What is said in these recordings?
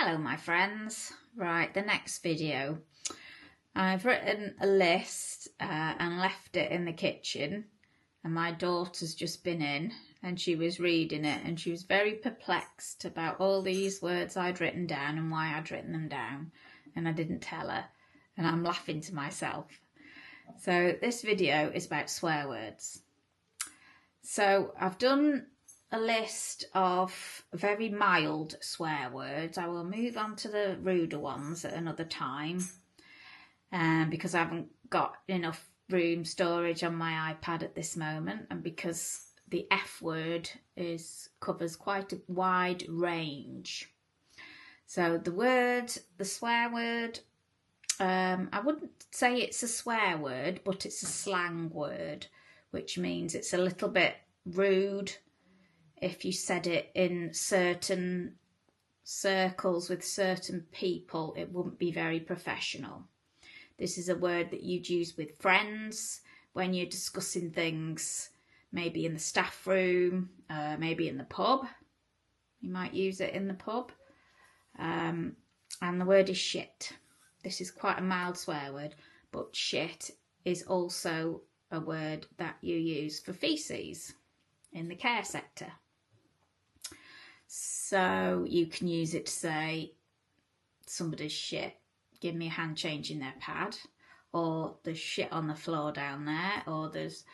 Hello my friends. Right, the next video. I've written a list and left it in the kitchen, and my daughter's just been in and she was reading it and she was very perplexed about all these words I'd written down and why I'd written them down, and I didn't tell her, and I'm laughing to myself. So this video is about swear words. So I've done a list of very mild swear words. I will move on to the ruder ones at another time, because I haven't got enough room storage on my iPad at this moment, and because the F word covers quite a wide range. So the swear word, I wouldn't say it's a swear word, but it's a slang word, which means it's a little bit rude. If you said it in certain circles with certain people, it wouldn't be very professional. This is a word that you'd use with friends when you're discussing things, maybe in the staff room, maybe in the pub. You might use it in the pub. And the word is shit. This is quite a mild swear word, but shit is also a word that you use for feces in the care sector. So you can use it to say somebody's shit, give me a hand change in their pad, or there's shit on the floor down there, or there's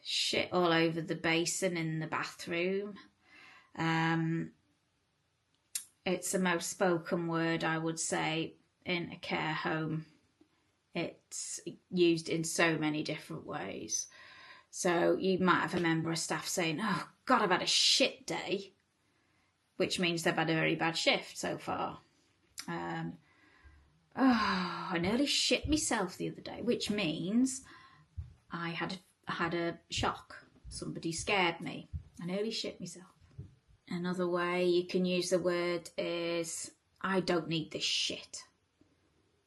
shit all over the basin in the bathroom. It's the most spoken word, I would say, in a care home. It's used in so many different ways. So you might have a member of staff saying, "Oh God, I've had a shit day," which means they've had a very bad shift so far. "Oh, I nearly shit myself the other day," which means I had a shock. Somebody scared me. I nearly shit myself. Another way you can use the word is, "I don't need this shit,"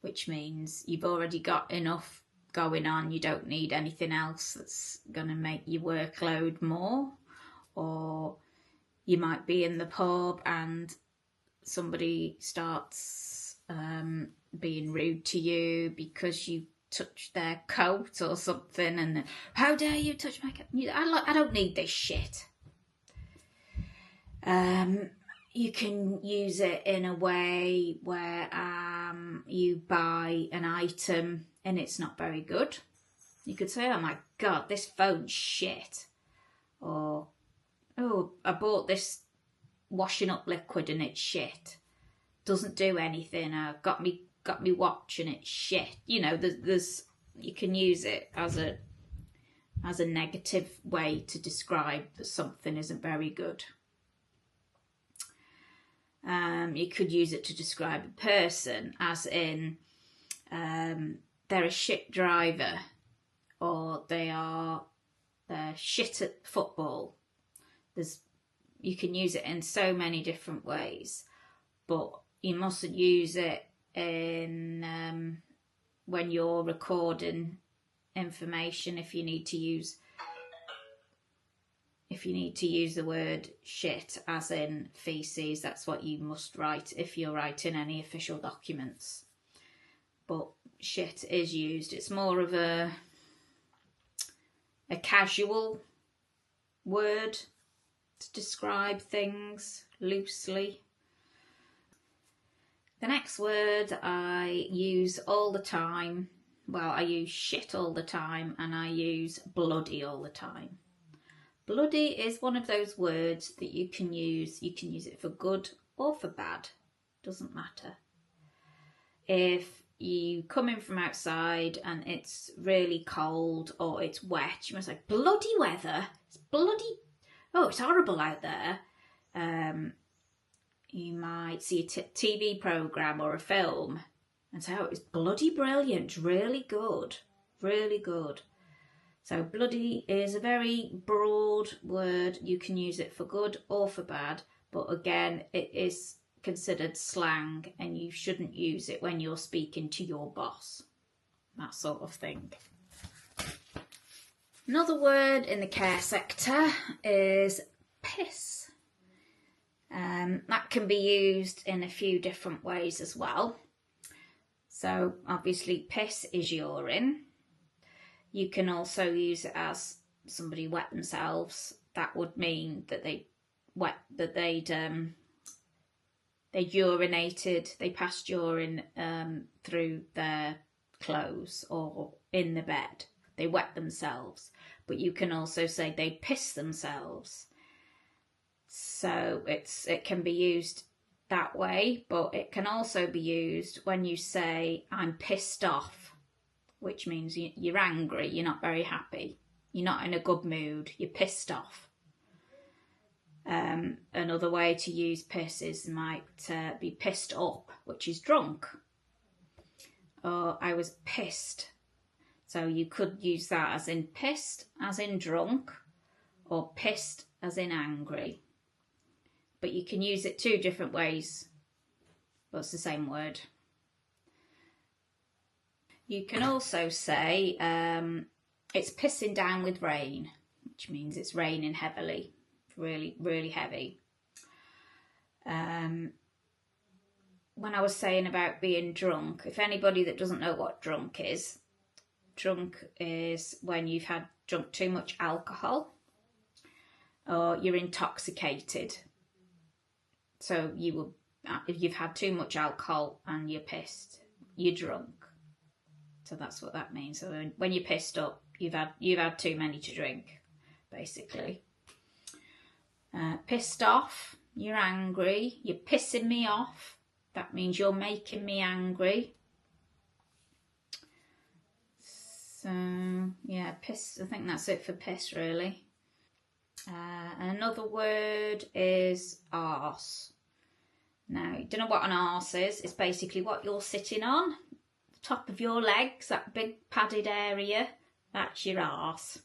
which means you've already got enough going on. You don't need anything else that's going to make your workload more. Or you might be in the pub and somebody starts being rude to you because you touched their coat or something, and "How dare you touch my coat? I don't need this shit." You can use it in a way where you buy an item and it's not very good. You could say, "Oh my God, this phone's shit." Or, "Oh, I bought this washing up liquid and it's shit. Doesn't do anything. I got me watch and it's shit." You know, you can use it as a negative way to describe that something isn't very good. You could use it to describe a person, as in they're a shit driver, or they're shit at football. You can use it in so many different ways, but you mustn't use it in when you're recording information. If you need to use the word shit as in feces, that's what you must write if you're writing any official documents. But shit is used. It's more of a casual word to describe things loosely. The next word I use all the time, well, I use shit all the time, and I use bloody all the time. Bloody is one of those words that you can use. You can use it for good or for bad. Doesn't matter. If you come in from outside and it's really cold or it's wet, you must say, "Bloody weather. It's bloody, oh, it's horrible out there." You might see a TV programme or a film and say, "Oh, it's bloody brilliant, really good, really good." So bloody is a very broad word. You can use it for good or for bad, but again, it is considered slang and you shouldn't use it when you're speaking to your boss, that sort of thing. Another word in the care sector is piss. That can be used in a few different ways as well. So obviously piss is urine. You can also use it as somebody wet themselves. That would mean that they urinated, they passed urine through their clothes or in the bed. They wet themselves. But you can also say they piss themselves. So it can be used that way, but it can also be used when you say I'm pissed off, which means you're angry, you're not very happy, you're not in a good mood, you're pissed off. Another way to use piss might be pissed up, which is drunk. Or I was pissed. So you could use that as in pissed, as in drunk, or pissed as in angry. But you can use it two different ways, but it's the same word. You can also say it's pissing down with rain, which means it's raining heavily, really, really heavy. When I was saying about being drunk, if anybody that doesn't know what drunk is when you've drunk too much alcohol or you're intoxicated. So if you've had too much alcohol and you're pissed, you're drunk. So that's what that means. So when you're pissed up, you've had too many to drink, basically. Pissed off, you're angry, you're pissing me off. That means you're making me angry. So yeah, piss. I think that's it for piss, really. Another word is arse. Now, you don't know what an arse is. It's basically what you're sitting on, the top of your legs, that big padded area. That's your arse.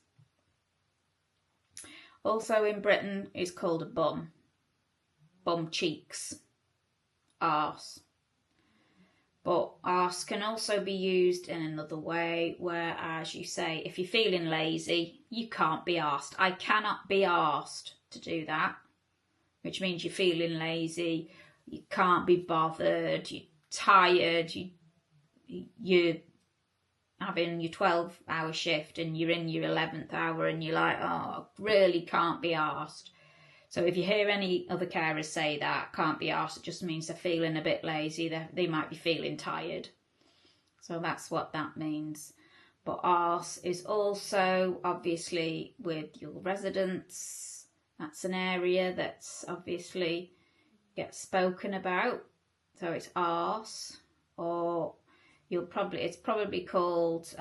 Also in Britain, it's called a bum. Bum cheeks. Arse. But arse can also be used in another way, whereas you say, if you're feeling lazy, you can't be arsed. I cannot be arsed to do that, which means you're feeling lazy, you can't be bothered, you're tired, you're having your 12-hour shift and you're in your 11th hour and you're like, oh, I really can't be arsed. So if you hear any other carers say that, can't be arsed, it just means they're feeling a bit lazy, they might be feeling tired. So that's what that means. But arse is also obviously with your residents. That's an area that's obviously gets spoken about. So it's arse, or it's probably called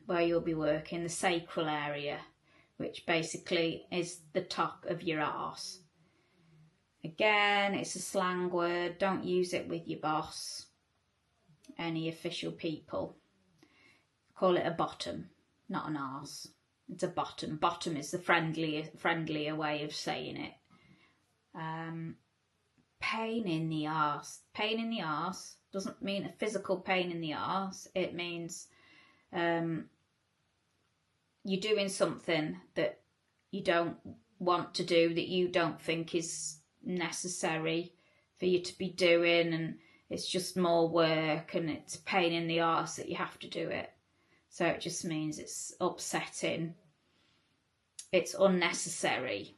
where you'll be working, the sacral area, which basically is the top of your arse. Again, it's a slang word. Don't use it with your boss, any official people. Call it a bottom, not an arse. It's a bottom. Bottom is the friendlier way of saying it. Pain in the arse. Pain in the arse doesn't mean a physical pain in the arse. It means you're doing something that you don't want to do, that you don't think is necessary for you to be doing, and it's just more work and it's a pain in the arse that you have to do it. So it just means it's upsetting, it's unnecessary,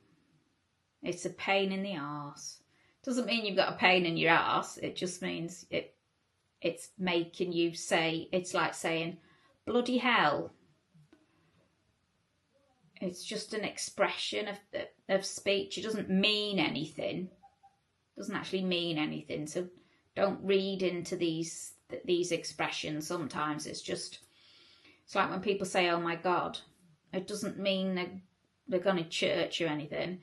it's a pain in the arse. Doesn't mean you've got a pain in your arse, it just means it's making you say, it's like saying bloody hell. It's just an expression of speech. It doesn't mean anything. It doesn't actually mean anything. So don't read into these expressions. Sometimes it's like when people say, oh my God. It doesn't mean they're going to church or anything.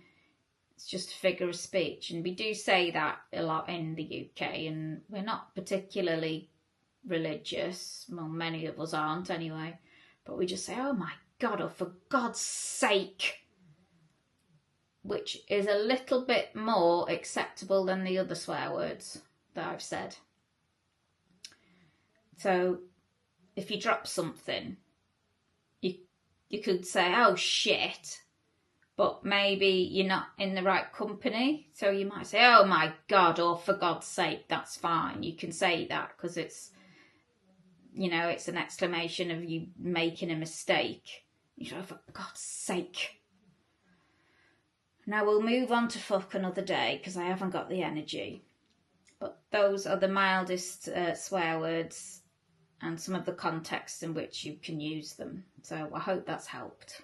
It's just a figure of speech. And we do say that a lot in the UK. And we're not particularly religious. Well, many of us aren't anyway. But we just say, oh my God, or for God's sake, which is a little bit more acceptable than the other swear words that I've said. So if you drop something, you could say, oh shit, but maybe you're not in the right company. So you might say, oh my God, or for God's sake, that's fine. You can say that because it's, you know, it's an exclamation of you making a mistake. You say, oh, for God's sake. Now we'll move on to fuck another day because I haven't got the energy. But those are the mildest swear words and some of the contexts in which you can use them. So I hope that's helped.